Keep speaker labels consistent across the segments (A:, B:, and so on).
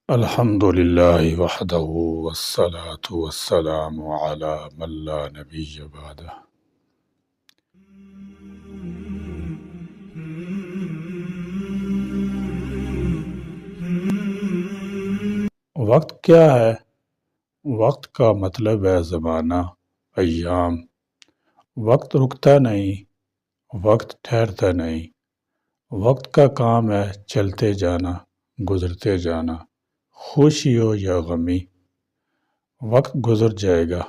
A: الحمد للہ وحدہ والصلاة والسلام علی من لا نبی بعدہ۔ وقت کیا ہے؟ وقت کا مطلب ہے زمانہ، ایام۔ وقت رکتا نہیں، وقت ٹھہرتا نہیں۔ وقت کا کام ہے چلتے جانا، گزرتے جانا، خوشی ہو یا غمی۔ وقت گزر جائے گا۔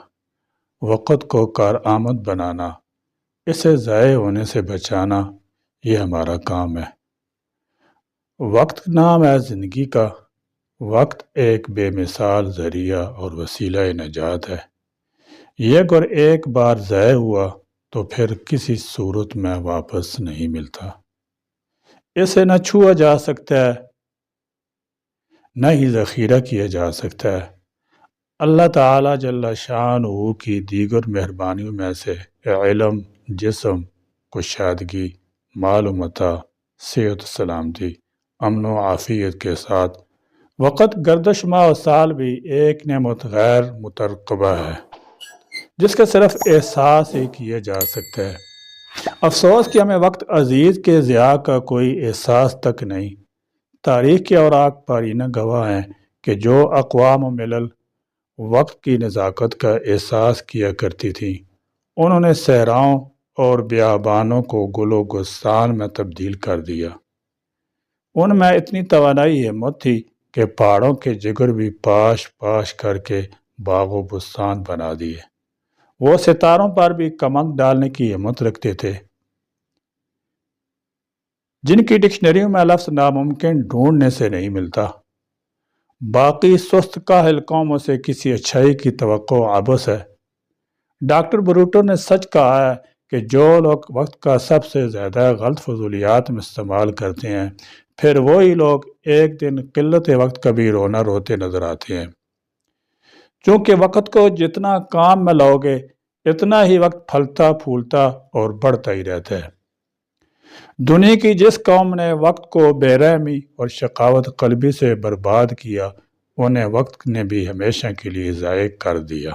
A: وقت کو کارآمد بنانا، اسے ضائع ہونے سے بچانا، یہ ہمارا کام ہے۔ وقت نام ہے زندگی کا۔ وقت ایک بے مثال ذریعہ اور وسیلہ نجات ہے۔ یہ اگر ایک بار ضائع ہوا تو پھر کسی صورت میں واپس نہیں ملتا۔ اسے نہ چھوا جا سکتا ہے، نہ ہی ذخیرہ کیا جا سکتا ہے۔ اللہ تعالیٰ جل شانہ کی دیگر مہربانیوں میں سے علم، جسم، کشادگی، مال و متاع، صحت و سلامتی، امن و عافیت کے ساتھ وقت گردش ماہ و سال بھی ایک نعمت غیر مترقبہ ہے جس کا صرف احساس ہی کیا جا سکتا ہے۔ افسوس کہ ہمیں وقت عزیز کے ضیاع کا کوئی احساس تک نہیں۔ تاریخ کے اوراق پارینہ گواہ ہیں کہ جو اقوام و ملل وقت کی نزاکت کا احساس کیا کرتی تھیں، انہوں نے صحراؤں اور بیابانوں کو گل و گلستان میں تبدیل کر دیا۔ ان میں اتنی توانائی ہمت تھی کہ پہاڑوں کے جگر بھی پاش پاش کر کے باغ و بستان بنا دیے۔ وہ ستاروں پر بھی کمند ڈالنے کی ہمت رکھتے تھے۔ جن کی ڈکشنریوں میں لفظ ناممکن ڈھونڈنے سے نہیں ملتا۔ باقی سست کاہل قوموں سے کسی اچھائی کی توقع عبث ہے۔ ڈاکٹر بروٹو نے سچ کہا ہے کہ جو لوگ وقت کا سب سے زیادہ غلط فضولیات میں استعمال کرتے ہیں، پھر وہی لوگ ایک دن قلت وقت کا بھی رونا روتے نظر آتے ہیں۔ چونکہ وقت کو جتنا کام میں لاؤ گے، اتنا ہی وقت پھلتا پھولتا اور بڑھتا ہی رہتا ہے۔ دنیا کی جس قوم نے وقت کو بے رحمی اور شقاوت قلبی سے برباد کیا، انہیں وقت نے بھی ہمیشہ کے لیے ضائع کر دیا۔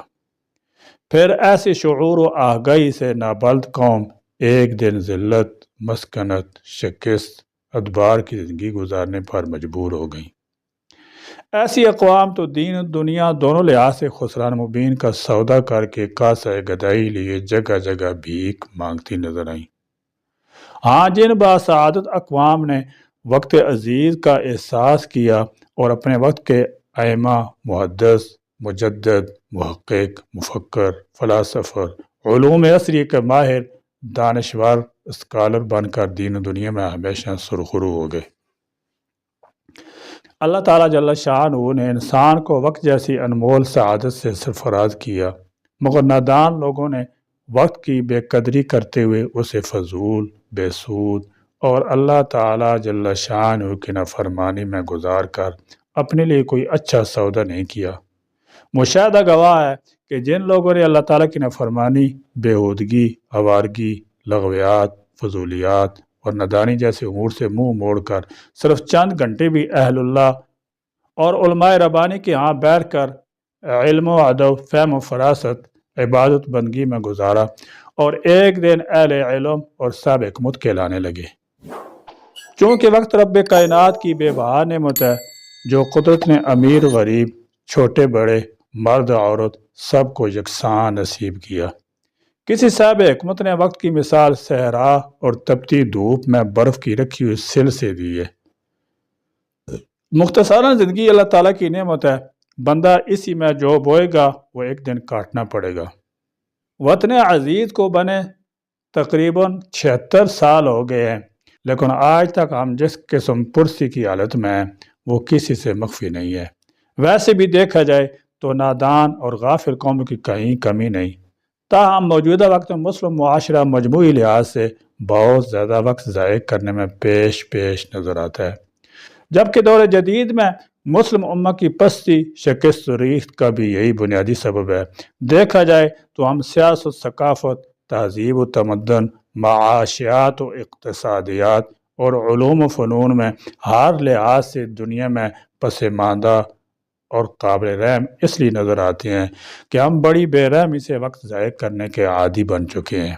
A: پھر ایسی شعور و آگاہی سے نابلد قوم ایک دن ذلت، مسکنت، شکست، ادبار کی زندگی گزارنے پر مجبور ہو گئیں۔ ایسی اقوام تو دین و دنیا دونوں لحاظ سے خسران مبین کا سودا کر کے کاسہ گدائی لیے جگہ جگہ بھیک مانگتی نظر آئیں۔ ہاں، جن باسعادت اقوام نے وقت عزیز کا احساس کیا اور اپنے وقت کے ائمہ، محدث، مجدد، محقق، مفکر، فلاسفر، علوم عصری کے ماہر، دانشور، اسکالر بن کر دین و دنیا میں ہمیشہ سرخرو ہو گئے۔ اللہ تعالیٰ جل شانہ نے انسان کو وقت جیسی انمول سعادت سے سرفراز کیا، مگر نادان لوگوں نے وقت کی بے قدری کرتے ہوئے اسے فضول، بے سود اور اللہ تعالیٰ جل شانہ کی نافرمانی میں گزار کر اپنے لیے کوئی اچھا سودا نہیں کیا۔ مشاہدہ گواہ ہے کہ جن لوگوں نے اللہ تعالیٰ کی نافرمانی، بےہودگی، آوارگی، لغویات، فضولیات اور نادانی جیسے امور سے منہ موڑ کر صرف چند گھنٹے بھی اہل اللہ اور علماء ربانی کے ہاں بیٹھ کر علم و ادب، فہم و فراست، عبادت بندگی میں گزارا اور ایک دن اہل علم اور صاحب حکمت کہلانے لگے۔ چونکہ وقت رب کائنات کی بے بہا نعمت ہے، جو قدرت نے امیر غریب، چھوٹے بڑے، مرد عورت سب کو یکساں نصیب کیا۔ کسی صاحب حکمت نے وقت کی مثال صحرا اور تپتی دھوپ میں برف کی رکھی ہوئی سل سے دی ہے۔ مختصراً زندگی اللہ تعالیٰ کی نعمت ہے، بندہ اسی میں جو بوئے گا وہ ایک دن کاٹنا پڑے گا۔ وطن عزیز کو بنے تقریباً 76 سال ہو گئے ہیں، لیکن آج تک ہم جس قسم پرسی کی حالت میں ہیں وہ کسی سے مخفی نہیں ہے۔ ویسے بھی دیکھا جائے تو نادان اور غافل قوم کی کہیں کمی نہیں، تاہم موجودہ وقت میں مسلم معاشرہ مجموعی لحاظ سے بہت زیادہ وقت ضائع کرنے میں پیش نظر آتا ہے، جبکہ دور جدید میں مسلم امت کی پستی، شکست و ریخت کا بھی یہی بنیادی سبب ہے۔ دیکھا جائے تو ہم سیاست، ثقافت، تہذیب و تمدن، معاشیات و اقتصادیات اور علوم و فنون میں ہر لحاظ سے دنیا میں پسماندہ اور قابل رحم اس لیے نظر آتے ہیں کہ ہم بڑی بے رحمی سے وقت ضائع کرنے کے عادی بن چکے ہیں۔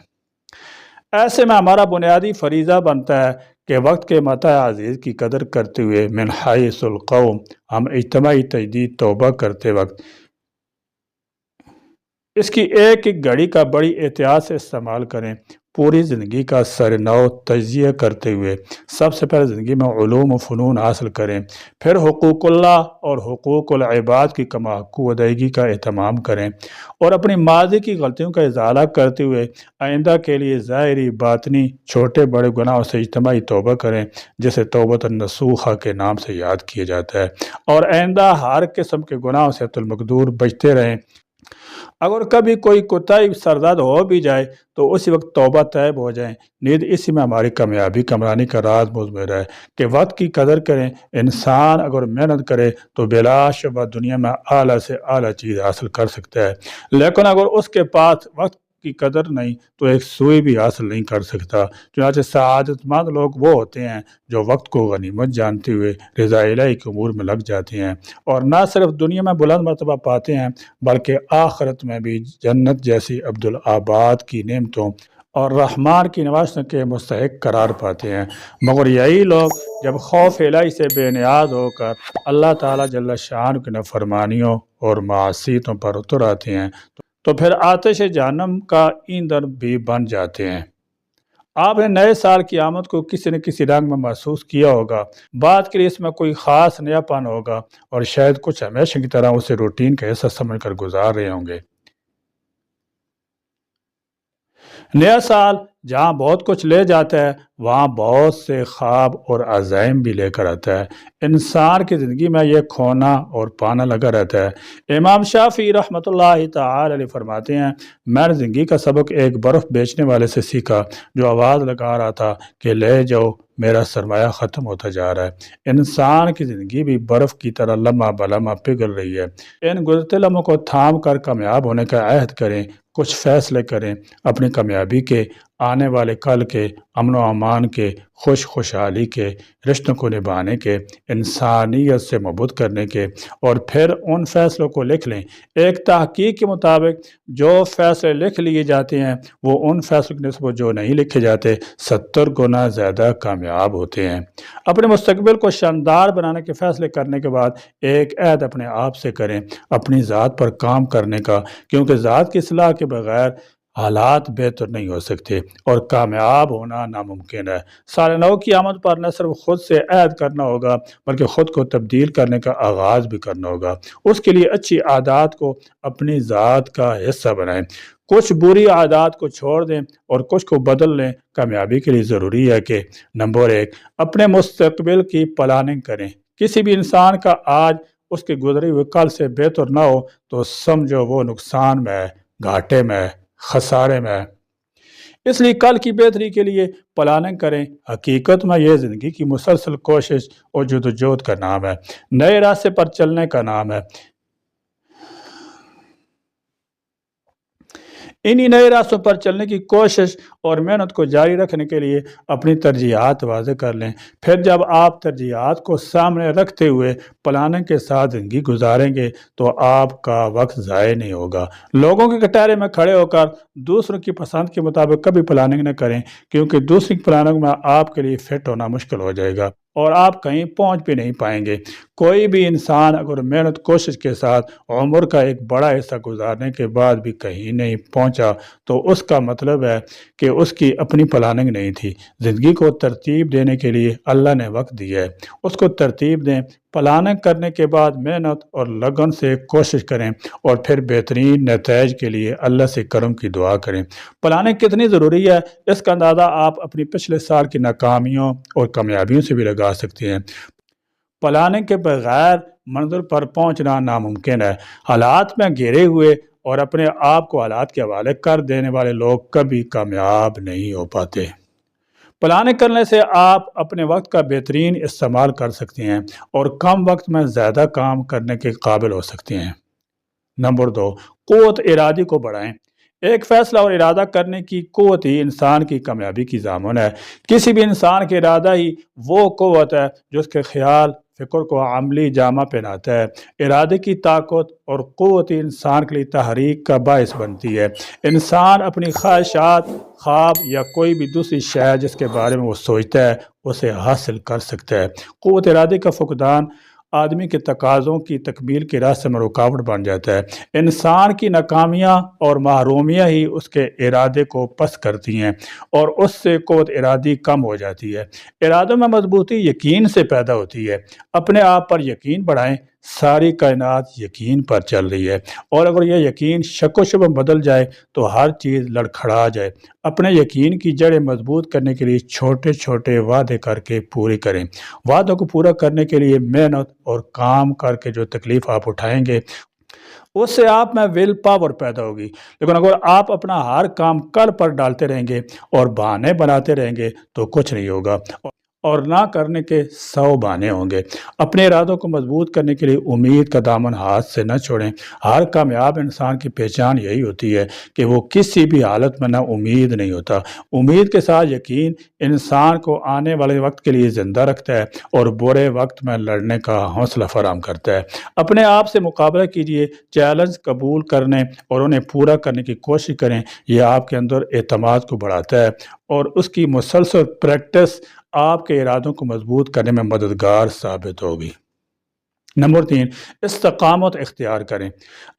A: ایسے میں ہمارا بنیادی فریضہ بنتا ہے کہ وقت کے متاع عزیز کی قدر کرتے ہوئے من حیث القوم ہم اجتماعی تجدید توبہ کرتے وقت اس کی ایک ایک گھڑی کا بڑی احتیاط سے استعمال کریں۔ پوری زندگی کا سر نو تجزیہ کرتے ہوئے سب سے پہلے زندگی میں علوم و فنون حاصل کریں، پھر حقوق اللہ اور حقوق العباد کی کما حقوق ادائیگی کا اہتمام کریں اور اپنی ماضی کی غلطیوں کا ازالہ کرتے ہوئے آئندہ کے لیے ظاہری باطنی چھوٹے بڑے گناہوں سے اجتماعی توبہ کریں، جسے توبۃ النصوحہ کے نام سے یاد کیا جاتا ہے، اور آئندہ ہر قسم کے گناہوں سے حد المقدور بچتے رہیں۔ اگر کبھی کوئی کوتاہی سرزد ہو بھی جائے تو اسی وقت توبہ طیب ہو جائیں۔ نیز اسی میں ہماری کامیابی کمرانی کا راز مضمر ہے کہ وقت کی قدر کریں۔ انسان اگر محنت کرے تو بلا شبہ دنیا میں اعلیٰ سے اعلیٰ چیز حاصل کر سکتا ہے، لیکن اگر اس کے پاس وقت کی قدر نہیں تو ایک سوئی بھی حاصل نہیں کر سکتا۔ چنانچہ سعادت مند لوگ وہ ہوتے ہیں جو وقت کو غنیمت جانتے ہوئے رضا الہی کے امور میں لگ جاتے ہیں اور نہ صرف دنیا میں بلند مرتبہ پاتے ہیں بلکہ آخرت میں بھی جنت جیسی عبدالآباد کی نعمتوں اور رحمان کی نوازشوں کے مستحق قرار پاتے ہیں۔ مگر یہی لوگ جب خوف الہی سے بے نیاز ہو کر اللہ تعالیٰ جل شانہ کی نافرمانیوں اور معصیتوں پر اتر آتے ہیں تو پھر آتش جہنم کا ایندھن بھی بن جاتے ہیں۔ آپ نے نئے سال کی آمد کو کسی نہ کسی رنگ میں محسوس کیا ہوگا، بعد کے لیے اس میں کوئی خاص نیا پن ہوگا اور شاید کچھ ہمیشہ کی طرح اسے روٹین کا حصہ سمجھ کر گزار رہے ہوں گے۔ نیا سال جہاں بہت کچھ لے جاتا ہے وہاں بہت سے خواب اور عزائم بھی لے کر آتا ہے۔ انسان کی زندگی میں یہ کھونا اور پانا لگا رہتا ہے۔ امام شافعی رحمۃ اللہ تعالی علیہ فرماتے ہیں، میں نے زندگی کا سبق ایک برف بیچنے والے سے سیکھا جو آواز لگا رہا تھا کہ لے جاؤ میرا سرمایہ ختم ہوتا جا رہا ہے۔ انسان کی زندگی بھی برف کی طرح لمحہ بلمحہ پگھل رہی ہے۔ ان گزرتے لمحوں کو تھام کر کامیاب ہونے کا عہد کریں، کچھ فیصلے کریں، اپنی کامیابی کے، آنے والے کل کے، امن و امان کے، خوشحالی کے، رشتوں کو نبھانے کے، انسانیت سے محبت کرنے کے، اور پھر ان فیصلوں کو لکھ لیں۔ ایک تحقیق کے مطابق جو فیصلے لکھ لیے جاتے ہیں وہ ان فیصلوں کی نسبت جو نہیں لکھے جاتے 70 گنا زیادہ کامیاب ہوتے ہیں۔ اپنے مستقبل کو شاندار بنانے کے فیصلے کرنے کے بعد ایک عہد اپنے آپ سے کریں، اپنی ذات پر کام کرنے کا، کیونکہ ذات کی اصلاح کے بغیر حالات بہتر نہیں ہو سکتے اور کامیاب ہونا ناممکن ہے۔ سال نو کی آمد پر نہ صرف خود سے عہد کرنا ہوگا بلکہ خود کو تبدیل کرنے کا آغاز بھی کرنا ہوگا۔ اس کے لیے اچھی عادات کو اپنی ذات کا حصہ بنائیں، کچھ بری عادات کو چھوڑ دیں اور کچھ کو بدل لیں۔ کامیابی کے لیے ضروری ہے کہ نمبر 1 اپنے مستقبل کی پلاننگ کریں۔ کسی بھی انسان کا آج اس کے گزرے ہوئے کل سے بہتر نہ ہو تو سمجھو وہ نقصان میں ہے، گھاٹے میں ہے، خسارے میں ہے۔ اس لیے کل کی بہتری کے لیے پلاننگ کریں۔ حقیقت میں یہ زندگی کی مسلسل کوشش اور جدوجہد کا نام ہے، نئے راستے پر چلنے کا نام ہے۔ انہی نئے راستوں پر چلنے کی کوشش اور محنت کو جاری رکھنے کے لیے اپنی ترجیحات واضح کر لیں۔ پھر جب آپ ترجیحات کو سامنے رکھتے ہوئے پلاننگ کے ساتھ زندگی گزاریں گے تو آپ کا وقت ضائع نہیں ہوگا۔ لوگوں کے کٹہرے میں کھڑے ہو کر دوسروں کی پسند کے مطابق کبھی پلاننگ نہ کریں، کیونکہ دوسری پلاننگ میں آپ کے لیے فٹ ہونا مشکل ہو جائے گا اور آپ کہیں پہنچ بھی نہیں پائیں گے۔ کوئی بھی انسان اگر محنت کوشش کے ساتھ عمر کا ایک بڑا حصہ گزارنے کے بعد بھی کہیں نہیں پہنچا تو اس کا مطلب ہے کہ اس کی اپنی پلاننگ نہیں تھی۔ زندگی کو ترتیب دینے کے لیے اللہ نے وقت دیا ہے، اس کو ترتیب دیں۔ پلاننگ کرنے کے بعد محنت اور لگن سے کوشش کریں اور پھر بہترین نتائج کے لیے اللہ سے کرم کی دعا کریں۔ پلاننگ کتنی ضروری ہے اس کا اندازہ آپ اپنی پچھلے سال کی ناکامیوں اور کامیابیوں سے بھی لگا سکتے ہیں۔ پلاننگ کے بغیر منزل پر پہنچنا ناممکن ہے۔ حالات میں گھرے ہوئے اور اپنے آپ کو حالات کے حوالے کر دینے والے لوگ کبھی کامیاب نہیں ہو پاتے۔ پلاننگ کرنے سے آپ اپنے وقت کا بہترین استعمال کر سکتے ہیں اور کم وقت میں زیادہ کام کرنے کے قابل ہو سکتے ہیں۔ نمبر 2 قوت ارادی کو بڑھائیں۔ ایک فیصلہ اور ارادہ کرنے کی قوت ہی انسان کی کامیابی کی ضامن ہے۔ کسی بھی انسان کے ارادہ ہی وہ قوت ہے جو اس کے خیال، فکر کو عملی جامہ پہناتا ہے۔ ارادے کی طاقت اور قوت انسان کے لیے تحریک کا باعث بنتی ہے۔ انسان اپنی خواہشات، خواب یا کوئی بھی دوسری شے جس کے بارے میں وہ سوچتا ہے اسے حاصل کر سکتا ہے۔ قوت ارادے کا فقدان آدمی کے تقاضوں کی تکمیل کے راستے میں رکاوٹ بن جاتا ہے۔ انسان کی ناکامیاں اور محرومیاں ہی اس کے ارادے کو پست کرتی ہیں اور اس سے قوت ارادی کم ہو جاتی ہے۔ ارادوں میں مضبوطی یقین سے پیدا ہوتی ہے۔ اپنے آپ پر یقین بڑھائیں، ساری کائنات یقین پر چل رہی ہے، اور اگر یہ یقین شک و شبہ بدل جائے تو ہر چیز لڑکھڑا جائے۔ اپنے یقین کی جڑیں مضبوط کرنے کے لیے چھوٹے چھوٹے وعدے کر کے پورے کریں۔ وعدوں کو پورا کرنے کے لیے محنت اور کام کر کے جو تکلیف آپ اٹھائیں گے اس سے آپ میں ول پاور پیدا ہوگی۔ لیکن اگر آپ اپنا ہر کام کل پر ڈالتے رہیں گے اور بہانے بناتے رہیں گے تو کچھ نہیں ہوگا، اور نہ کرنے کے 100 بہانے ہوں گے۔ اپنے ارادوں کو مضبوط کرنے کے لیے امید کا دامن ہاتھ سے نہ چھوڑیں۔ ہر کامیاب انسان کی پہچان یہی ہوتی ہے کہ وہ کسی بھی حالت میں نا امید نہیں ہوتا۔ امید کے ساتھ یقین انسان کو آنے والے وقت کے لیے زندہ رکھتا ہے اور برے وقت میں لڑنے کا حوصلہ فراہم کرتا ہے۔ اپنے آپ سے مقابلہ کیجیے، چیلنج قبول کرنے اور انہیں پورا کرنے کی کوشش کریں۔ یہ آپ کے اندر اعتماد کو بڑھاتا ہے اور اس کی مسلسل پریکٹس آپ کے ارادوں کو مضبوط کرنے میں مددگار ثابت ہوگی۔ نمبر 3، استقامت اختیار کریں۔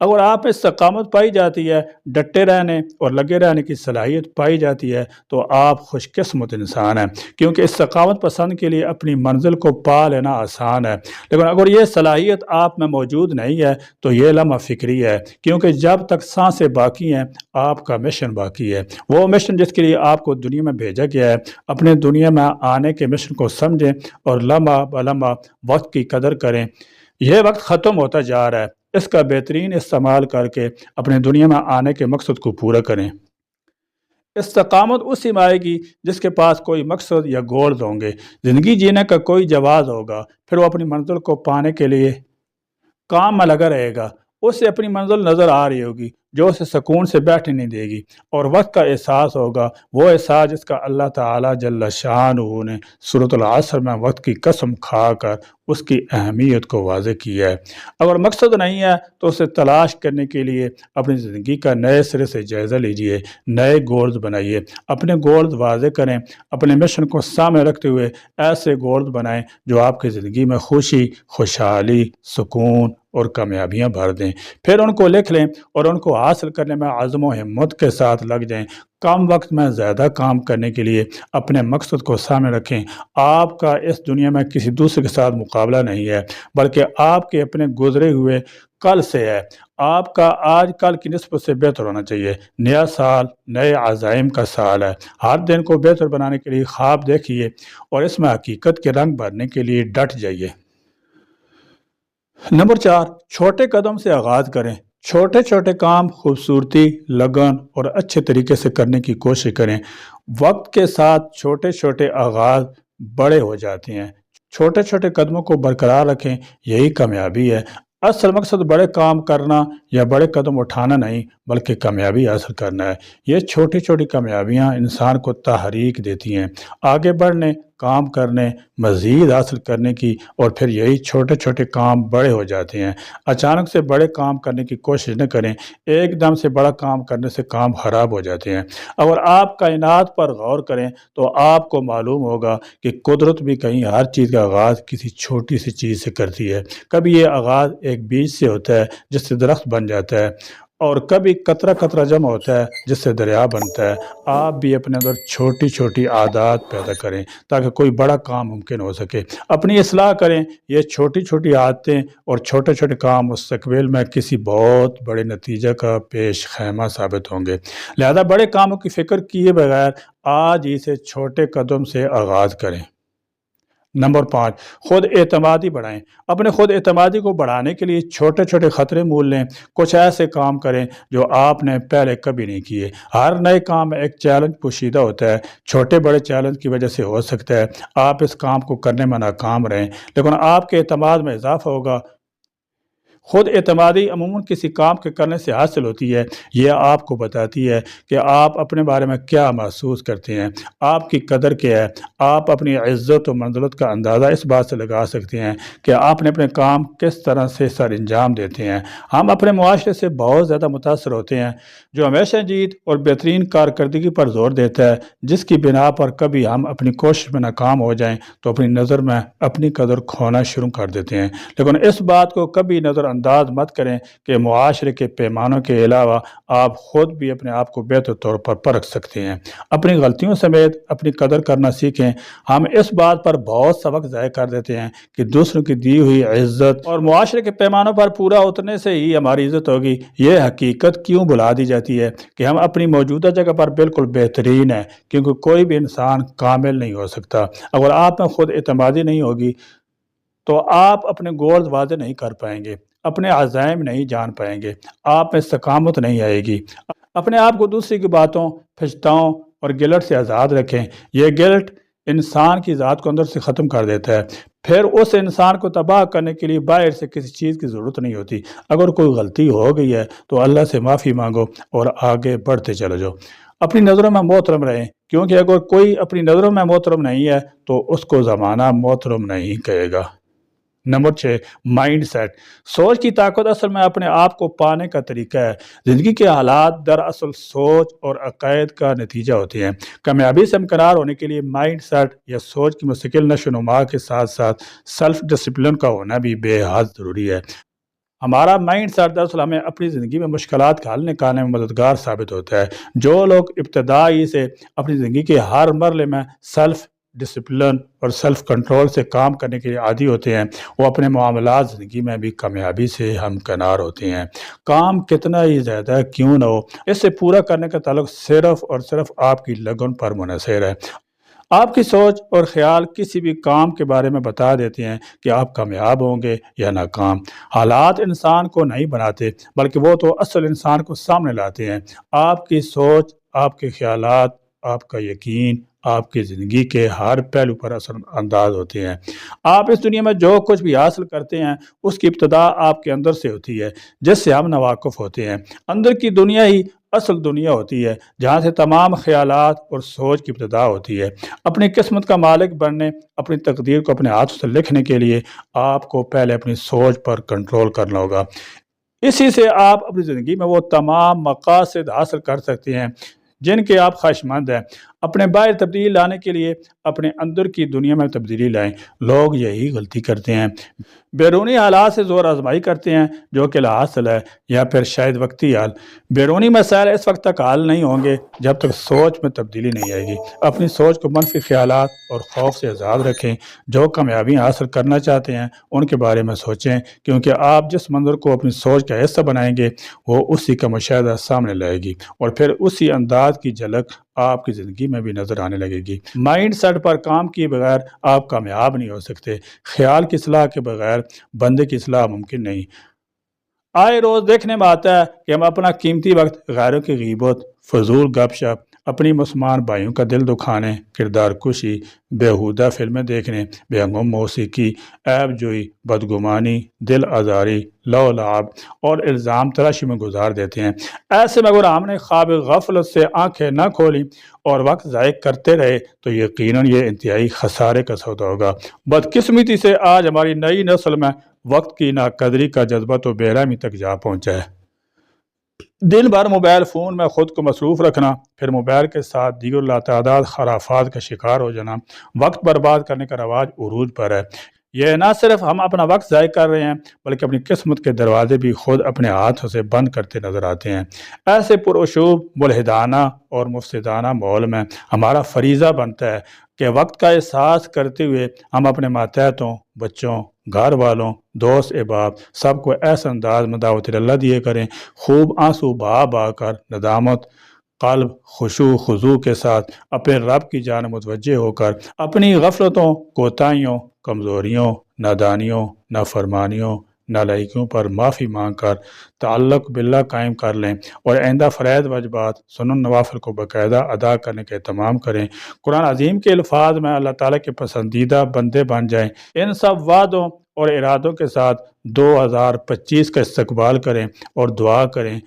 A: اگر آپ میں استقامت پائی جاتی ہے، ڈٹے رہنے اور لگے رہنے کی صلاحیت پائی جاتی ہے تو آپ خوش قسمت انسان ہیں، کیونکہ استقامت پسند کے لیے اپنی منزل کو پا لینا آسان ہے۔ لیکن اگر یہ صلاحیت آپ میں موجود نہیں ہے تو یہ لمحہ فکری ہے، کیونکہ جب تک سانسیں باقی ہیں آپ کا مشن باقی ہے۔ وہ مشن جس کے لیے آپ کو دنیا میں بھیجا گیا ہے، اپنے دنیا میں آنے کے مشن کو سمجھیں اور لمحہ بلمحہ وقت کی قدر کریں۔ یہ وقت ختم ہوتا جا رہا ہے، اس کا بہترین استعمال کر کے اپنے دنیا میں آنے کے مقصد کو پورا کریں۔ استقامت اسی میں آئے گی جس کے پاس کوئی مقصد یا گولز ہوں گے، زندگی جینے کا کوئی جواز ہوگا، پھر وہ اپنی منزل کو پانے کے لیے کام میں لگا رہے گا۔ اسے اپنی منزل نظر آ رہی ہوگی جو اسے سکون سے بیٹھنے نہیں دے گی، اور وقت کا احساس ہوگا، وہ احساس جس کا اللہ تعالیٰ جل شانہ نے سورۃ العصر میں وقت کی قسم کھا کر اس کی اہمیت کو واضح کیا ہے۔ اگر مقصد نہیں ہے تو اسے تلاش کرنے کے لیے اپنی زندگی کا نئے سرے سے جائزہ لیجئے، نئے گولز بنائیے، اپنے گولز واضح کریں، اپنے مشن کو سامنے رکھتے ہوئے ایسے گولز بنائیں جو آپ کی زندگی میں خوشی، خوشحالی، سکون اور کامیابیاں بھر دیں۔ پھر ان کو لکھ لیں اور ان کو حاصل کرنے میں عزم و ہمت کے ساتھ لگ جائیں۔ کم وقت میں زیادہ کام کرنے کے لیے اپنے مقصد کو سامنے رکھیں۔ آپ کا اس دنیا میں کسی دوسرے کے ساتھ مقابلہ نہیں ہے، بلکہ آپ کے اپنے گزرے ہوئے کل سے ہے۔ آپ کا آج کل کی نسبت سے بہتر ہونا چاہیے۔ نیا سال نئے عزائم کا سال ہے۔ ہر دن کو بہتر بنانے کے لیے خواب دیکھیے اور اس میں حقیقت کے رنگ بھرنے کے لیے ڈٹ جائیے۔ نمبر 4، چھوٹے قدم سے آغاز کریں۔ چھوٹے چھوٹے کام خوبصورتی، لگن اور اچھے طریقے سے کرنے کی کوشش کریں۔ وقت کے ساتھ چھوٹے چھوٹے آغاز بڑے ہو جاتے ہیں۔ چھوٹے چھوٹے قدموں کو برقرار رکھیں، یہی کامیابی ہے۔ اصل مقصد بڑے کام کرنا یا بڑے قدم اٹھانا نہیں، بلکہ کامیابی حاصل کرنا ہے۔ یہ چھوٹی چھوٹی کامیابیاں انسان کو تحریک دیتی ہیں آگے بڑھنے، کام کرنے، مزید حاصل کرنے کی، اور پھر یہی چھوٹے چھوٹے کام بڑے ہو جاتے ہیں۔ اچانک سے بڑے کام کرنے کی کوشش نہ کریں، ایک دم سے بڑا کام کرنے سے کام خراب ہو جاتے ہیں۔ اگر آپ کائنات پر غور کریں تو آپ کو معلوم ہوگا کہ قدرت بھی کہیں ہر چیز کا آغاز کسی چھوٹی سی چیز سے کرتی ہے۔ کبھی یہ آغاز ایک بیج سے ہوتا ہے جس سے درخت بن جاتا ہے، اور کبھی قطرہ قطرہ جمع ہوتا ہے جس سے دریا بنتا ہے۔ آپ بھی اپنے اندر چھوٹی چھوٹی عادات پیدا کریں تاکہ کوئی بڑا کام ممکن ہو سکے۔ اپنی اصلاح کریں، یہ چھوٹی چھوٹی عادتیں اور چھوٹے چھوٹے کام مستقبل میں کسی بہت بڑے نتیجہ کا پیش خیمہ ثابت ہوں گے۔ لہذا بڑے کاموں کی فکر کیے بغیر آج ہی سے چھوٹے قدم سے آغاز کریں۔ نمبر 5، خود اعتمادی بڑھائیں۔ اپنے خود اعتمادی کو بڑھانے کے لیے چھوٹے چھوٹے خطرے مول لیں۔ کچھ ایسے کام کریں جو آپ نے پہلے کبھی نہیں کیے۔ ہر نئے کام میں ایک چیلنج پوشیدہ ہوتا ہے۔ چھوٹے بڑے چیلنج کی وجہ سے ہو سکتا ہے آپ اس کام کو کرنے میں ناکام رہیں، لیکن آپ کے اعتماد میں اضافہ ہوگا خود اعتمادی عموماً کسی کام کے کرنے سے حاصل ہوتی ہے۔ یہ آپ کو بتاتی ہے کہ آپ اپنے بارے میں کیا محسوس کرتے ہیں، آپ کی قدر کیا ہے۔ آپ اپنی عزت و منزلت کا اندازہ اس بات سے لگا سکتے ہیں کہ آپ نے اپنے کام کس طرح سے سر انجام دیتے ہیں۔ ہم اپنے معاشرے سے بہت زیادہ متاثر ہوتے ہیں، جو ہمیشہ جیت اور بہترین کارکردگی پر زور دیتا ہے، جس کی بنا پر کبھی ہم اپنی کوشش میں ناکام ہو جائیں تو اپنی نظر میں اپنی قدر کھونا شروع کر دیتے ہیں۔ لیکن اس بات کو کبھی نظر انداز مت کریں کہ معاشرے کے پیمانوں کے علاوہ آپ خود بھی اپنے آپ کو بہتر طور پر پرکھ سکتے ہیں۔ اپنی غلطیوں سمیت اپنی قدر کرنا سیکھیں۔ ہم اس بات پر بہت سا وقت ضائع کر دیتے ہیں کہ دوسروں کی دی ہوئی عزت اور معاشرے کے پیمانوں پر پورا اترنے سے ہی ہماری عزت ہوگی۔ یہ حقیقت کیوں بھلا دی جاتی ہے کہ ہم اپنی موجودہ جگہ پر بالکل بہترین ہیں، کیونکہ کوئی بھی انسان کامل نہیں ہو سکتا۔ اگر آپ میں خود اعتمادی نہیں ہوگی تو آپ اپنے گولز واضح نہیں کر پائیں گے، اپنے عزائم نہیں جان پائیں گے، آپ میں استقامت نہیں آئے گی۔ اپنے آپ کو دوسری کی باتوں، پچھتاؤں اور گلٹ سے آزاد رکھیں۔ یہ گلٹ انسان کی ذات کو اندر سے ختم کر دیتا ہے۔ پھر اس انسان کو تباہ کرنے کے لیے باہر سے کسی چیز کی ضرورت نہیں ہوتی۔ اگر کوئی غلطی ہو گئی ہے تو اللہ سے معافی مانگو اور آگے بڑھتے چلے جاؤ۔ اپنی نظروں میں محترم رہیں، کیونکہ اگر کوئی اپنی نظروں میں محترم نہیں ہے تو اس کو زمانہ محترم نہیں کہے گا۔ Number 6، mind set. سوچ کی طاقت اصل میں اپنے آپ کو پانے کا طریقہ ہے۔ زندگی کے حالات دراصل سوچ اور عقائد کا نتیجہ ہوتے ہیں۔ کامیابی سے ہمکنار ہونے کے لیے مائنڈ سیٹ یا سوچ کی مستقل نشو و نما کے ساتھ ساتھ سیلف ڈسپلن کا ہونا بھی بے حد ضروری ہے۔ ہمارا مائنڈ سیٹ دراصل ہمیں اپنی زندگی میں مشکلات کا حل نکالنے میں مددگار ثابت ہوتا ہے۔ جو لوگ ابتدائی سے اپنی زندگی کے ہر مرحلے میں سیلف ڈسپلن اور سیلف کنٹرول سے کام کرنے کے لیے عادی ہوتے ہیں، وہ اپنے معاملات زندگی میں بھی کامیابی سے ہمکنار ہوتے ہیں۔ کام کتنا ہی زیادہ کیوں نہ ہو، اس سے پورا کرنے کا تعلق صرف اور صرف آپ کی لگن پر منحصر ہے۔ آپ کی سوچ اور خیال کسی بھی کام کے بارے میں بتا دیتے ہیں کہ آپ کامیاب ہوں گے یا ناکام۔ حالات انسان کو نہیں بناتے، بلکہ وہ تو اصل انسان کو سامنے لاتے ہیں۔ آپ کی سوچ، آپ کے خیالات، آپ کا یقین آپ کی زندگی کے ہر پہلو پر اثر انداز ہوتے ہیں۔ آپ اس دنیا میں جو کچھ بھی حاصل کرتے ہیں اس کی ابتدا آپ کے اندر سے ہوتی ہے، جس سے ہم ناواقف ہوتے ہیں۔ اندر کی دنیا ہی اصل دنیا ہوتی ہے، جہاں سے تمام خیالات اور سوچ کی ابتدا ہوتی ہے۔ اپنی قسمت کا مالک بننے، اپنی تقدیر کو اپنے ہاتھ سے لکھنے کے لیے آپ کو پہلے اپنی سوچ پر کنٹرول کرنا ہوگا۔ اسی سے آپ اپنی زندگی میں وہ تمام مقاصد حاصل کر سکتے ہیں جن کے آپ خواہشمند ہیں۔ اپنے باہر تبدیلی لانے کے لیے اپنے اندر کی دنیا میں تبدیلی لائیں۔ لوگ یہی غلطی کرتے ہیں، بیرونی حالات سے زور آزمائی کرتے ہیں جو کہ لا حاصل ہے یا پھر شاید وقتی حل۔ بیرونی مسائل اس وقت تک حل نہیں ہوں گے جب تک سوچ میں تبدیلی نہیں آئے گی۔ اپنی سوچ کو منفی خیالات اور خوف سے آزاد رکھیں۔ جو کامیابی حاصل کرنا چاہتے ہیں ان کے بارے میں سوچیں، کیونکہ آپ جس منظر کو اپنی سوچ کا حصہ بنائیں گے وہ اسی کا مشاہدہ سامنے لائے گی، اور پھر اسی انداز کی جھلک آپ کی زندگی میں بھی نظر آنے لگے گی۔ مائنڈ سیٹ پر کام کیے بغیر آپ کامیاب نہیں ہو سکتے۔ خیال کی اصلاح کے بغیر بندے کی اصلاح ممکن نہیں۔ آئے روز دیکھنے میں آتا ہے کہ ہم اپنا قیمتی وقت غیروں کی غیبت، فضول گپ شپ، اپنی مسلمان بھائیوں کا دل دکھانے، کردار کشی، بیہودہ فلمیں دیکھنے، بے ہنگم موسیقی، عیب جوئی، بدگمانی، دل آزاری، لو لعب اور الزام تراشی میں گزار دیتے ہیں۔ ایسے میں اگر ہم نے خواب غفلت سے آنکھیں نہ کھولی اور وقت ضائع کرتے رہے تو یقیناً یہ انتہائی خسارے کا سودا ہوگا۔ بدقسمتی سے آج ہماری نئی نسل میں وقت کی ناقدری کا جذبہ تو بے رحمی تک جا پہنچا ہے۔ دن بھر موبائل فون میں خود کو مصروف رکھنا، پھر موبائل کے ساتھ دیگر لاتعداد خرافات کا شکار ہو جانا، وقت برباد کرنے کا رواج عروج پر ہے۔ یہ نہ صرف ہم اپنا وقت ضائع کر رہے ہیں بلکہ اپنی قسمت کے دروازے بھی خود اپنے ہاتھوں سے بند کرتے نظر آتے ہیں۔ ایسے پرعشوب، ملحدانہ اور مفسدانہ ماحول میں ہمارا فریضہ بنتا ہے کہ وقت کا احساس کرتے ہوئے ہم اپنے ماتحتوں، بچوں، گھر والوں، دوست احباب سب کو ایسا انداز میں دعوت اللہ دیے کریں، خوب آنسو بہا بہا کر ندامت، قلب خشوع خضوع کے ساتھ اپنے رب کی جانب متوجہ ہو کر اپنی غفلتوں، کوتاہیوں، کمزوریوں، نادانیوں، نافرمانیوں، نالائکیوں پر معافی مانگ کر تعلق باللہ قائم کر لیں، اور آئندہ فرائض واجبات، سنن نوافل کو باقاعدہ ادا کرنے کا اہتمام کریں۔ قرآن عظیم کے الفاظ میں اللہ تعالیٰ کے پسندیدہ بندے بن جائیں۔ ان سب وعدوں اور ارادوں کے ساتھ 2025 کا استقبال کریں اور دعا کریں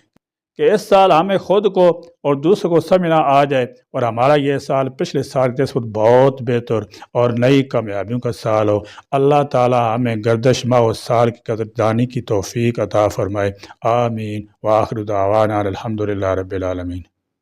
A: کہ اس سال ہمیں خود کو اور دوسروں کو سمجھنا آ جائے اور ہمارا یہ سال پچھلے سال کے خود بہت بہتر اور نئی کامیابیوں کا سال ہو۔ اللہ تعالی ہمیں گردش ماہ و سال کی قدردانی کی توفیق عطا فرمائے۔ آمین۔ وآخر دعوانا الحمدللہ رب العالمین۔